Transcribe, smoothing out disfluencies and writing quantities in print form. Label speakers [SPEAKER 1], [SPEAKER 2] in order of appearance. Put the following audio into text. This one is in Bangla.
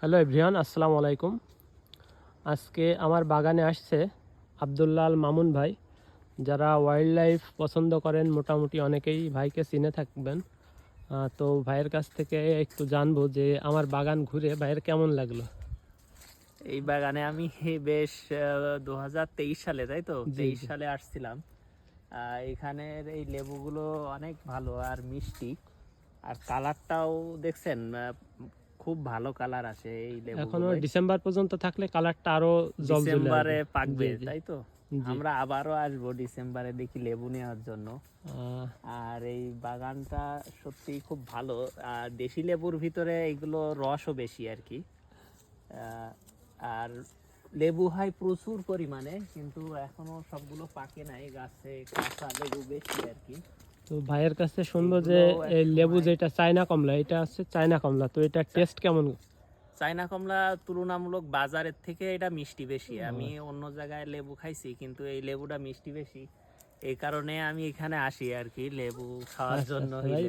[SPEAKER 1] হ্যালো এভরিওয়ান, আসসালামু আলাইকুম। আজকে আমার বাগানে আসছে আব্দুল্লাহ আল মামুন ভাই। যারা ওয়াইল্ড লাইফ পছন্দ করেন মোটামুটি অনেকেই ভাইকে চিনে থাকবেন। তো ভাইয়ের কাছ থেকে একটু জানবো যে আমার বাগান ঘুরে ভাইয়ের কেমন লাগলো।
[SPEAKER 2] এই বাগানে আমি বেশ 2023 সালে, তাই তো
[SPEAKER 1] জি
[SPEAKER 2] 23
[SPEAKER 1] জি।
[SPEAKER 2] সালে আসছিলাম। এখানের এই লেবুগুলো অনেক ভালো আর মিষ্টি, আর কালারটাও দেখছেন, খুব ভালো কালার আসে এই
[SPEAKER 1] এখনো
[SPEAKER 2] লেবুগুলোয়।
[SPEAKER 1] ডিসেম্বর পর্যন্ত থাকলে কালারটা আরো জলজলে আসবে।
[SPEAKER 2] ডিসেম্বরে পাকবে,
[SPEAKER 1] জি জি
[SPEAKER 2] তাই তো
[SPEAKER 1] জি।
[SPEAKER 2] আমরা আবারও আসবো ডিসেম্বরে, দেখি লেবু নেওয়ার জন্য।
[SPEAKER 1] আহ,
[SPEAKER 2] আর এই বাগানটা সত্যিই খুব ভালো। আর দেশি লেবুর ভিতরে এগুলো রসও বেশি আর কি। আহ, আর লেবু হয় প্রচুর পরিমাণে, কিন্তু এখনো সবগুলো পাকে নাই, গাছে কাঁচা লেবু বেশি আর কি।
[SPEAKER 1] তো ভাইয়ের কাছে শুনবো যে
[SPEAKER 2] এগুলো এক
[SPEAKER 1] এই লেবু
[SPEAKER 2] সময়
[SPEAKER 1] যেটা চায়না কমলা, এটা হচ্ছে চায়না কমলা, তো এটা টেস্ট কেমন?
[SPEAKER 2] চায়না কমলা তুলনামূলক বাজারের থেকে এটা মিষ্টি বেশি। আমি অন্য জায়গায় লেবু খাইছি, কিন্তু এই লেবুটা মিষ্টি বেশি। এই কারণে আমি এখানে আসি আর কি, লেবু খাওয়ার
[SPEAKER 1] আচ্ছা
[SPEAKER 2] জন্য।
[SPEAKER 1] আচ্ছা
[SPEAKER 2] এই
[SPEAKER 1] ভাই,